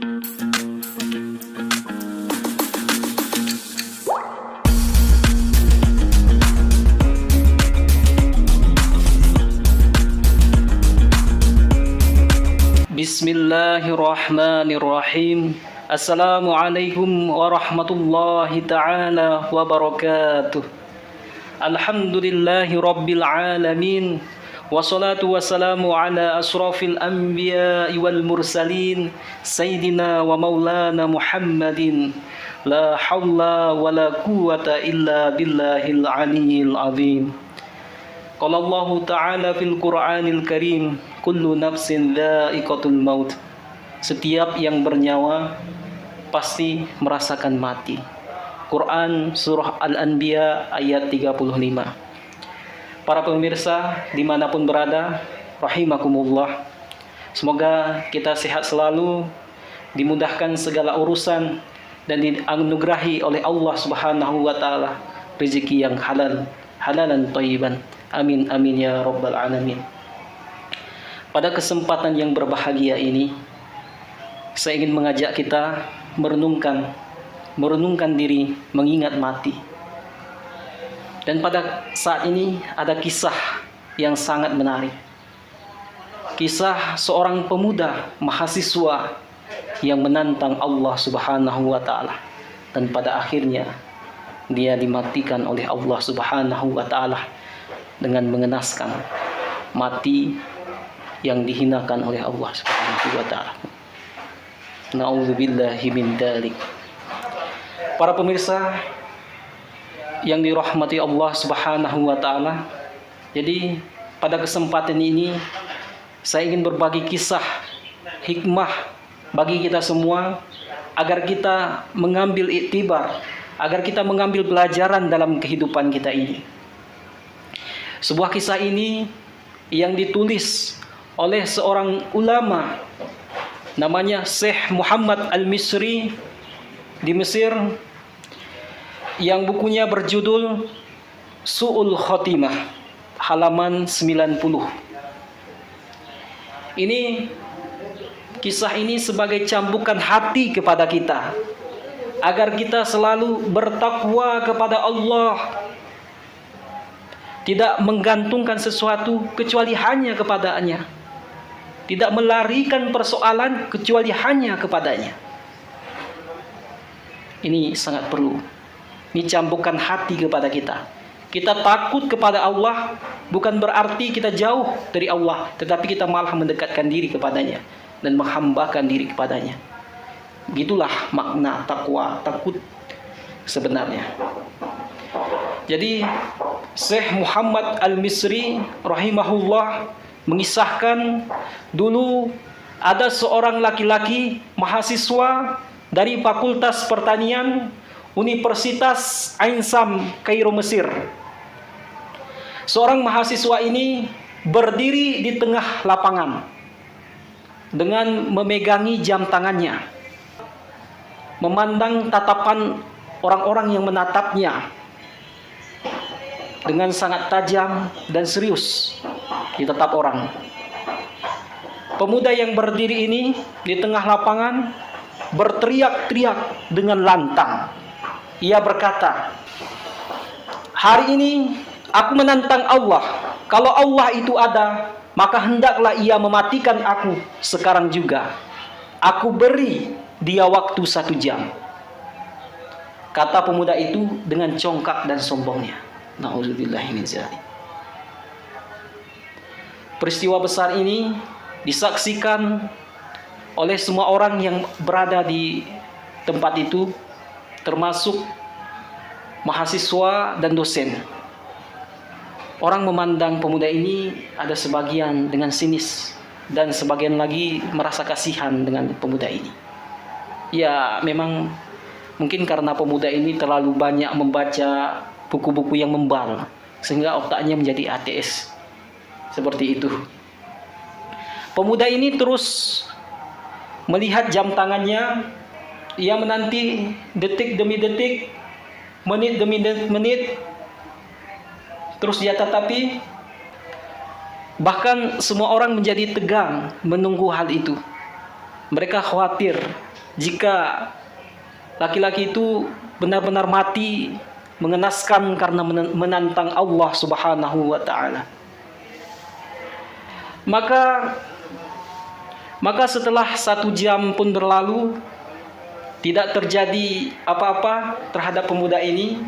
Bismillahirrahmanirrahim. Assalamualaikum warahmatullahi ta'ala wabarakatuh. Alhamdulillahi rabbil alamin. Wassalatu wassalamu ala asrafil anbiya'i wal mursalin Sayyidina wa maulana Muhammadin. La hawla wa la quwwata illa billahil aliyyil azim. Qala Allah Ta'ala fil Qur'anil Karim, kullu nafsin dha'iqatul maut. Setiap yang bernyawa pasti merasakan mati. Quran surah Al-Anbiya ayat 35. Para pemirsa dimanapun berada, rahimakumullah, semoga kita sehat selalu, dimudahkan segala urusan, dan dianugerahi oleh Allah Subhanahu wa Ta'ala rezeki yang halalan thayyiban. Amin amin ya rabbal alamin. Pada kesempatan yang berbahagia ini, saya ingin mengajak kita merenungkan diri, mengingat mati. Dan pada saat ini ada kisah yang sangat menarik. Kisah seorang pemuda mahasiswa yang menantang Allah Subhanahu wa Ta'ala, dan pada akhirnya dia dimatikan oleh Allah Subhanahu wa Ta'ala dengan mengenaskan mati yang dihinakan oleh Allah Subhanahu wa Ta'ala. Na'udzubillahi min dzalik. Para pemirsa yang dirahmati Allah Subhanahu wa Ta'ala, jadi pada kesempatan ini saya ingin berbagi kisah hikmah bagi kita semua, agar kita mengambil iktibar, agar kita mengambil pelajaran dalam kehidupan kita ini. Sebuah kisah ini yang ditulis oleh seorang ulama namanya Syekh Muhammad Al-Misri di Mesir, yang bukunya berjudul Su'ul Khotimah, halaman 90. Kisah ini sebagai cambukan hati kepada kita, agar kita selalu bertakwa kepada Allah, tidak menggantungkan sesuatu kecuali hanya kepadanya, tidak melarikan persoalan kecuali hanya kepadanya. Ini sangat perlu. Ini cambukan hati kepada kita. Kita takut kepada Allah bukan berarti kita jauh dari Allah, tetapi kita malah mendekatkan diri kepadanya dan menghambakan diri kepadanya. Begitulah makna takwa, takut sebenarnya. Jadi Syekh Muhammad Al-Misri rahimahullah mengisahkan, dulu ada seorang laki-laki mahasiswa dari Fakultas Pertanian Universitas Ain Shams, Kairo, Mesir. Seorang mahasiswa ini berdiri di tengah lapangan dengan memegangi jam tangannya, memandang tatapan orang-orang yang menatapnya dengan sangat tajam dan serius ditatap orang. Pemuda yang berdiri ini di tengah lapangan berteriak-teriak dengan lantang. Ia berkata, "Hari ini aku menantang Allah. Kalau Allah itu ada, maka hendaklah ia mematikan aku sekarang juga. Aku beri dia waktu 1 jam." Kata pemuda itu dengan congkak dan sombongnya. Na'udzubillahi min dzalik. Peristiwa besar ini disaksikan oleh semua orang yang berada di tempat itu, termasuk mahasiswa dan dosen. Orang memandang pemuda ini ada sebagian dengan sinis, dan sebagian lagi merasa kasihan dengan pemuda ini. Ya, memang mungkin karena pemuda ini terlalu banyak membaca buku-buku yang membal, sehingga otaknya menjadi ateis. Seperti itu. Pemuda ini terus melihat jam tangannya. Ia menanti detik demi detik, menit demi menit, terus dia tatapi. Bahkan semua orang menjadi tegang menunggu hal itu. Mereka khawatir jika laki-laki itu benar-benar mati mengenaskan karena menantang Allah Subhanahu wa taala. Maka setelah 1 jam pun berlalu, tidak terjadi apa-apa terhadap pemuda ini.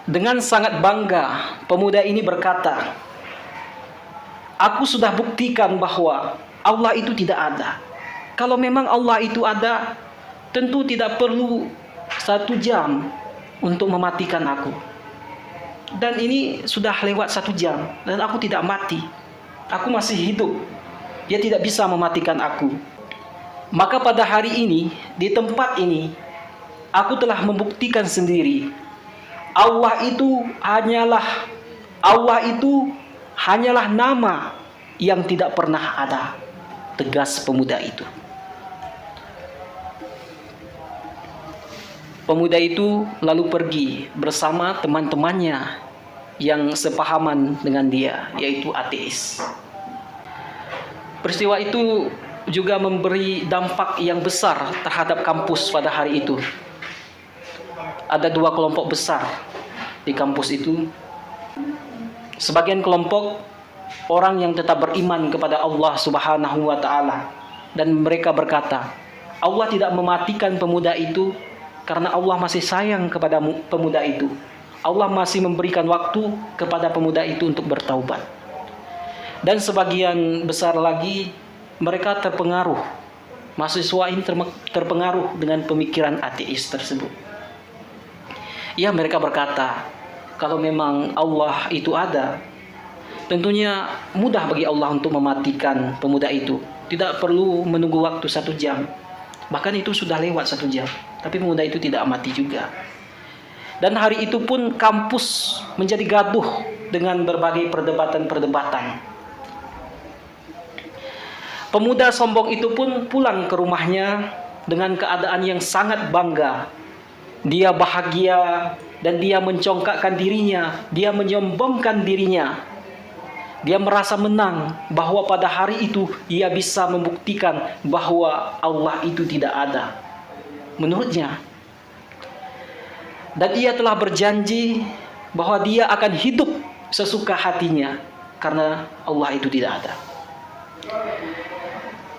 Dengan sangat bangga, pemuda ini berkata, "Aku sudah buktikan bahwa Allah itu tidak ada. Kalau memang Allah itu ada, tentu tidak perlu 1 jam untuk mematikan aku. Dan ini sudah lewat 1 jam dan aku tidak mati. Aku masih hidup. Dia tidak bisa mematikan aku. Maka pada hari ini, di tempat ini, aku telah membuktikan sendiri, Allah itu hanyalah nama yang tidak pernah ada," tegas pemuda itu. Pemuda itu lalu pergi bersama teman-temannya yang sepahaman dengan dia, yaitu ateis. Peristiwa itu juga memberi dampak yang besar terhadap kampus pada hari itu. Ada 2 kelompok besar di kampus itu. Sebagian kelompok orang yang tetap beriman kepada Allah Subhanahu wa taala, dan mereka berkata, Allah tidak mematikan pemuda itu karena Allah masih sayang kepada pemuda itu. Allah masih memberikan waktu kepada pemuda itu untuk bertaubat. Dan sebagian besar lagi mereka terpengaruh, mahasiswa ini terpengaruh dengan pemikiran ateis tersebut. Ya, mereka berkata, kalau memang Allah itu ada, tentunya mudah bagi Allah untuk mematikan pemuda itu. Tidak perlu menunggu waktu 1 jam. Bahkan itu sudah lewat 1 jam. Tapi pemuda itu tidak mati juga. Dan hari itu pun kampus menjadi gaduh dengan berbagai perdebatan-perdebatan. Pemuda sombong itu pun pulang ke rumahnya dengan keadaan yang sangat bangga. Dia bahagia dan dia mencongkakkan dirinya, dia menyombongkan dirinya. Dia merasa menang bahwa pada hari itu ia bisa membuktikan bahwa Allah itu tidak ada menurutnya. Dan ia telah berjanji bahwa dia akan hidup sesuka hatinya karena Allah itu tidak ada.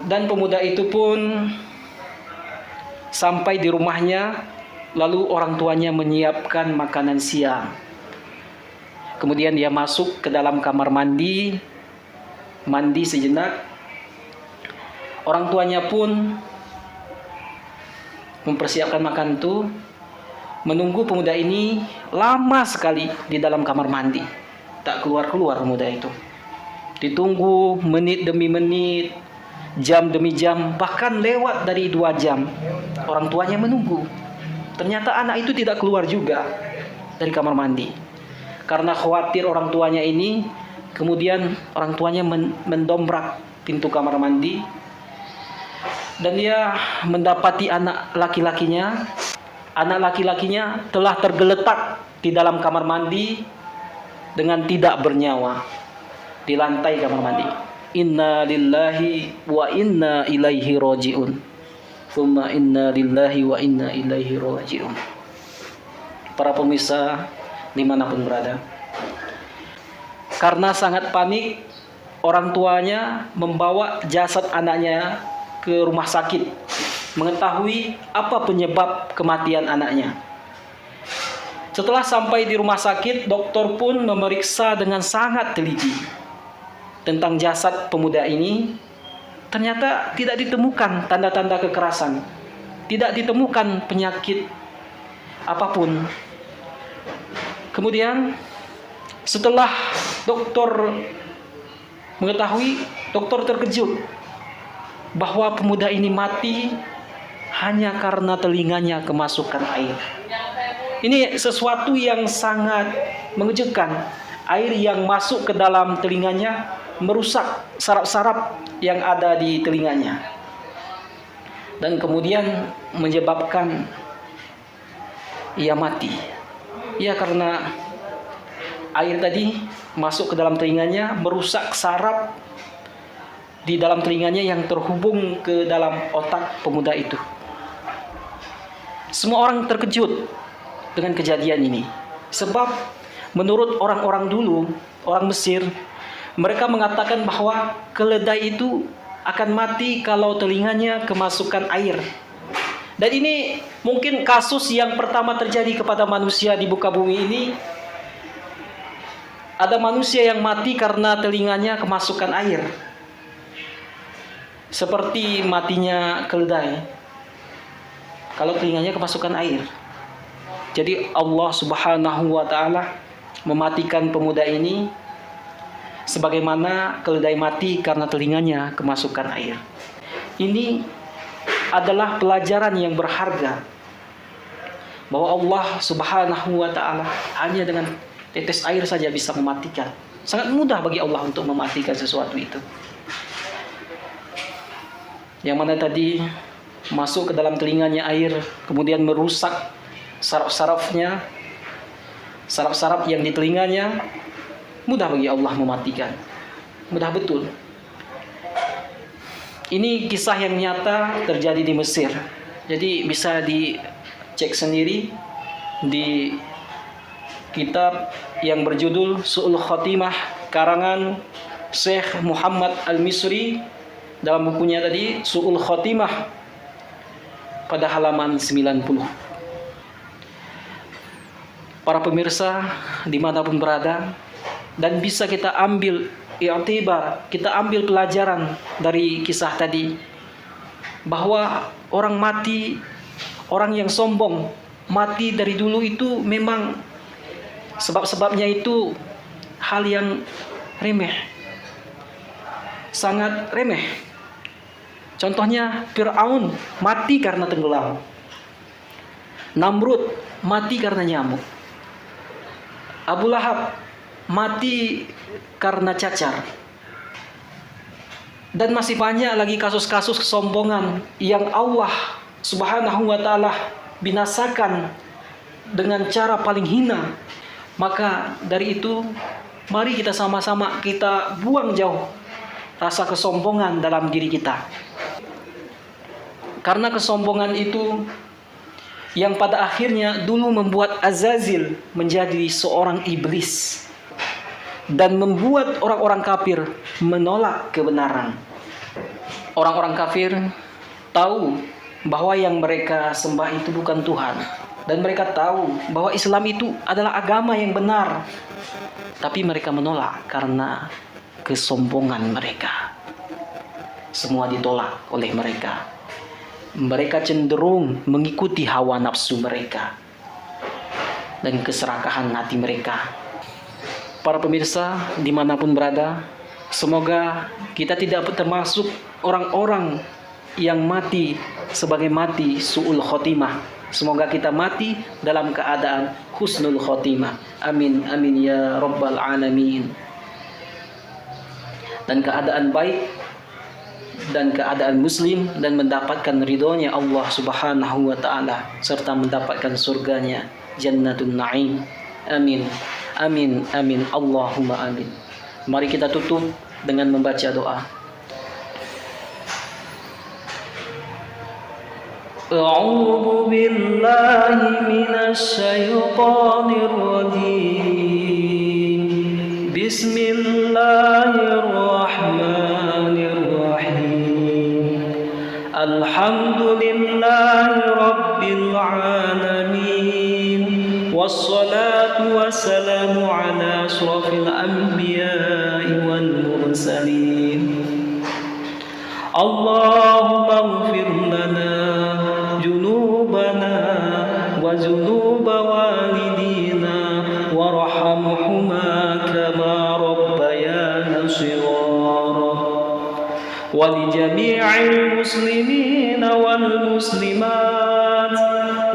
Dan pemuda itu pun sampai di rumahnya. Lalu orang tuanya menyiapkan makanan siang. Kemudian dia masuk ke dalam kamar mandi sejenak. Orang tuanya pun mempersiapkan makan itu, menunggu pemuda ini lama sekali di dalam kamar mandi. Tak keluar-keluar pemuda itu. Ditunggu menit demi menit, jam demi jam, bahkan lewat dari 2 jam. Orang tuanya menunggu. Ternyata anak itu tidak keluar juga dari kamar mandi. Karena khawatir orang tuanya ini, kemudian orang tuanya mendobrak pintu kamar mandi. Dan dia mendapati anak laki-lakinya. Anak laki-lakinya telah tergeletak di dalam kamar mandi dengan tidak bernyawa di lantai kamar mandi. Inna lillahi wa inna ilaihi roji'un. Tsumma inna lillahi wa inna ilaihi raji'un. Para pemirsa dimanapun berada, karena sangat panik, orang tuanya membawa jasad anaknya ke rumah sakit, mengetahui apa penyebab kematian anaknya. Setelah sampai di rumah sakit, dokter pun memeriksa dengan sangat teliti tentang jasad pemuda ini. Ternyata tidak ditemukan tanda-tanda kekerasan, tidak ditemukan penyakit apapun. Kemudian setelah dokter mengetahui, dokter terkejut bahwa pemuda ini mati hanya karena telinganya kemasukan air. Ini sesuatu yang sangat mengejutkan. Air yang masuk ke dalam telinganya merusak saraf-saraf yang ada di telinganya, dan kemudian menyebabkan ia mati. Ya, karena air tadi masuk ke dalam telinganya, merusak saraf di dalam telinganya yang terhubung ke dalam otak pemuda itu. Semua orang terkejut dengan kejadian ini. Sebab menurut orang-orang dulu, orang Mesir, mereka mengatakan bahwa keledai itu akan mati kalau telinganya kemasukan air. Dan ini mungkin kasus yang pertama terjadi kepada manusia di muka bumi ini. Ada manusia yang mati karena telinganya kemasukan air. Seperti matinya keledai kalau telinganya kemasukan air. Jadi Allah Subhanahu wa taala mematikan pemuda ini sebagaimana keledai mati karena telinganya kemasukan air. Ini adalah pelajaran yang berharga bahwa Allah Subhanahu wa taala hanya dengan tetes air saja bisa mematikan. Sangat mudah bagi Allah untuk mematikan sesuatu itu. Yang mana tadi masuk ke dalam telinganya air, kemudian merusak saraf-sarafnya, saraf-saraf yang di telinganya, mudah bagi Allah mematikan. Mudah betul. Ini kisah yang nyata terjadi di Mesir. Jadi bisa dicek sendiri di kitab yang berjudul Su'ul Khotimah karangan Syekh Muhammad Al-Misri, dalam bukunya tadi Su'ul Khotimah pada halaman 90. Para pemirsa dimanapun berada, dan bisa kita ambil i'tibar, kita ambil pelajaran dari kisah tadi, bahwa orang mati, orang yang sombong mati dari dulu itu memang sebab-sebabnya itu hal yang remeh, sangat remeh. Contohnya Fir'aun mati karena tenggelam, Namrud mati karena nyamuk, Abu Lahab mati karena cacar. Dan masih banyak lagi kasus-kasus kesombongan yang Allah Subhanahu wa taala binasakan dengan cara paling hina. Maka dari itu, mari kita sama-sama kita buang jauh rasa kesombongan dalam diri kita. Karena kesombongan itu yang pada akhirnya dulu membuat Azazil menjadi seorang iblis dan membuat orang-orang kafir menolak kebenaran. Orang-orang kafir tahu bahwa yang mereka sembah itu bukan Tuhan, dan mereka tahu bahwa Islam itu adalah agama yang benar, tapi mereka menolak karena kesombongan mereka. Semua ditolak oleh mereka. Mereka cenderung mengikuti hawa nafsu mereka dan keserakahan hati mereka. Para pemirsa dimanapun berada, semoga kita tidak termasuk orang-orang yang mati sebagai mati su'ul khotimah. Semoga kita mati dalam keadaan husnul khotimah. Amin, amin ya rabbal alamin. Dan keadaan baik dan keadaan muslim, dan mendapatkan ridhonya Allah Subhanahu wa ta'ala, serta mendapatkan surganya Jannatun Na'im. Amin, amin, amin, Allahumma amin. Mari kita tutup dengan membaca doa. A'udzu billahi minasy syaithanir rajim. Bismillahirrahmanirrahim. Alhamdulillahi rabbil alamin. Wassalatu wassalamu ala asyrafil anbiya'i wal mursalin. Allahumma ighfir lana junubana wa junuba walidina warhamhuma kama rabbayana shighara wa li jami'il muslimina wal muslimat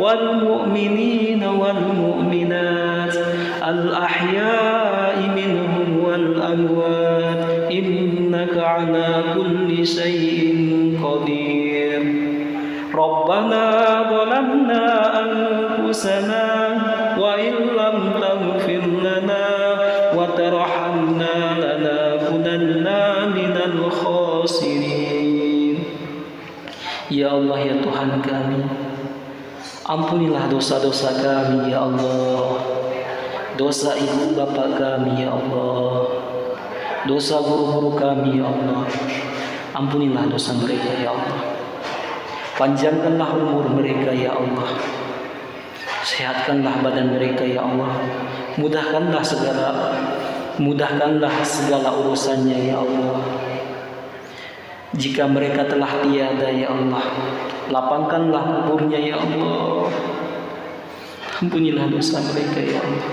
wal mu'minina wal mu'minat al ahya'i minhum wal amwat innaka ala kulli shay'in qadir. Rabbana zalamna anfusana wa in lam taghfir lana wa tarhamna lanakunanna minal khasirin. Ya Allah ya Tuhan kami, ampunilah dosa-dosa kami ya Allah, dosa ibu bapak kami ya Allah, dosa guru-guru kami ya Allah. Ampunilah dosa mereka ya Allah. Panjangkanlah umur mereka ya Allah. Sehatkanlah badan mereka ya Allah. Mudahkanlah segala urusannya ya Allah. Jika mereka telah tiada ya Allah, lapangkanlah kuburnya ya Allah. Ampunilah dosa mereka ya Allah.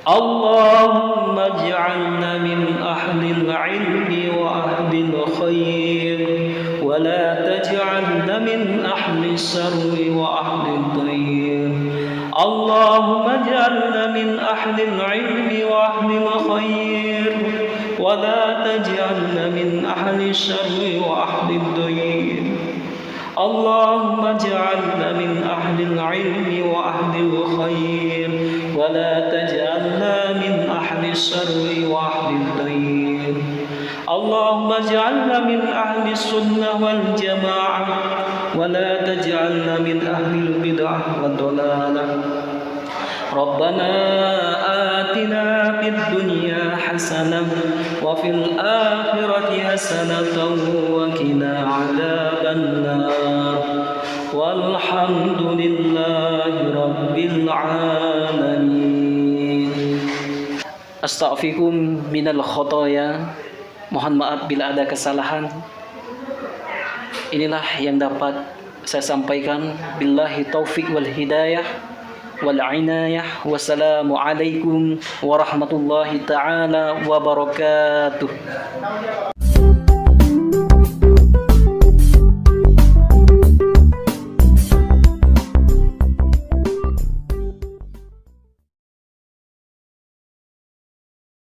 Allahumma ij'alna min ahlil ilmi wa ahlil khair, wa la taj'alna min ahli syarri wa ahli dhayr. Allahumma ij'alna min ahlil ilmi wa ahlil khair, wa la taj'alna min ahli syarri wa ahli dhayr. Allahumma ij'alna min ahlil ilmi wa ahlil khair, wa la taj'alna min ahli syarri wa ahli dhayr. Allahumma ij'alna min ahli sunnah wal jamaah, wa la taj'alna min ahli bid'ah wad dhalalah. Rabbana atina fid dunya hasanah wa fil akhirati hasanatan wa qina adzabannar. Walhamdulillahi rabbil alamin. Astaghfirukum minal khotoya. Mohon maaf bila ada kesalahan. Inilah yang dapat saya sampaikan. Billahi taufik wal hidayah wal inayah. Wassalamualaikum warahmatullahi taala wabarakatuh.